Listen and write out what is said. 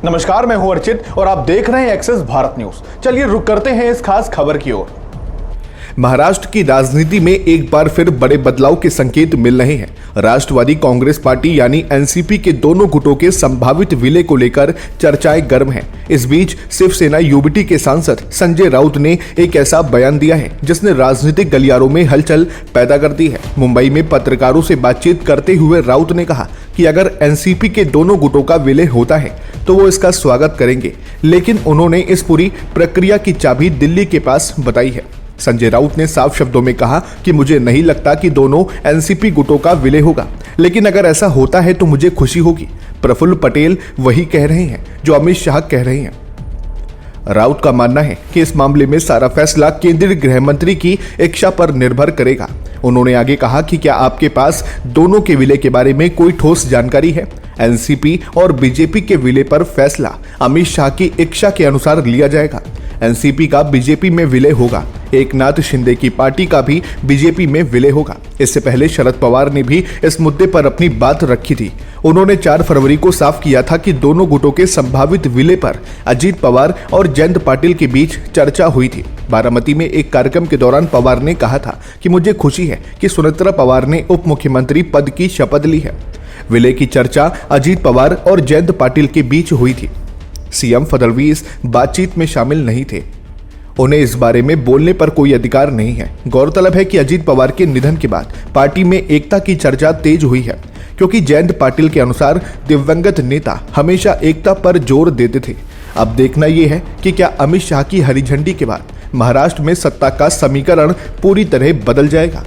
नमस्कार, मैं हूं अर्चित और आप देख रहे हैं एक्सेस भारत न्यूज। चलिए रुक करते हैं इस खास खबर की ओर। महाराष्ट्र की राजनीति में एक बार फिर बड़े बदलाव के संकेत मिल रहे हैं। राष्ट्रवादी कांग्रेस पार्टी यानी एनसीपी के दोनों गुटों के संभावित विलय को लेकर चर्चाएं गर्म हैं। इस बीच शिवसेना यूबीटी के सांसद संजय राउत ने एक ऐसा बयान दिया है जिसने राजनीतिक गलियारों में हलचल पैदा कर दी है। मुंबई में पत्रकारों से बातचीत करते हुए राउत ने कहा कि अगर एनसीपी के दोनों गुटों का विलय होता है तो वो इसका स्वागत करेंगे, लेकिन उन्होंने इस पूरी प्रक्रिया की चाबी दिल्ली के पास बताई है। संजय राउत ने साफ शब्दों में कहा कि मुझे नहीं लगता कि दोनों एनसीपी गुटों का विलय होगा, लेकिन अगर ऐसा होता है तो मुझे खुशी होगी। प्रफुल्ल पटेल वही कह रहे हैं जो अमित शाह कह रहे हैं। राउत का मानना है कि इस मामले में सारा फैसला केंद्रीय गृह मंत्री की इच्छा पर निर्भर करेगा। उन्होंने आगे कहा कि क्या आपके पास दोनों के विलय के बारे में कोई ठोस जानकारी है? एनसीपी और बीजेपी के विलय पर फैसला अमित शाह की इच्छा के अनुसार लिया जाएगा। एनसीपी का बीजेपी में विलय होगा, एकनाथ शिंदे की पार्टी का भी बीजेपी में विलय होगा। इससे पहले शरद पवार ने भी इस मुद्दे पर अपनी बात रखी थी। उन्होंने 4 फरवरी को साफ किया था कि दोनों गुटों के संभावित विलय पर अजीत पवार और जयंत पाटिल के बीच चर्चा हुई थी। बारामती में एक कार्यक्रम के दौरान पवार ने कहा था कि मुझे खुशी है कि सुनेत्रा पवार ने उप मुख्यमंत्री पद की शपथ ली है। विलय की चर्चा अजीत पवार और जयंत पाटिल के बीच हुई थी। सीएम फडणवीस बातचीत में शामिल नहीं थे। उन्हें इस बारे में बोलने पर कोई अधिकार नहीं है। गौरतलब है कि अजीत पवार के निधन के बाद पार्टी में एकता की चर्चा तेज हुई है, क्योंकि जयंत पाटिल के अनुसार दिवंगत नेता हमेशा एकता पर जोर देते थे। अब देखना यह है कि क्या अमित शाह की हरी झंडी के बाद महाराष्ट्र में सत्ता का समीकरण पूरी तरह बदल जाएगा।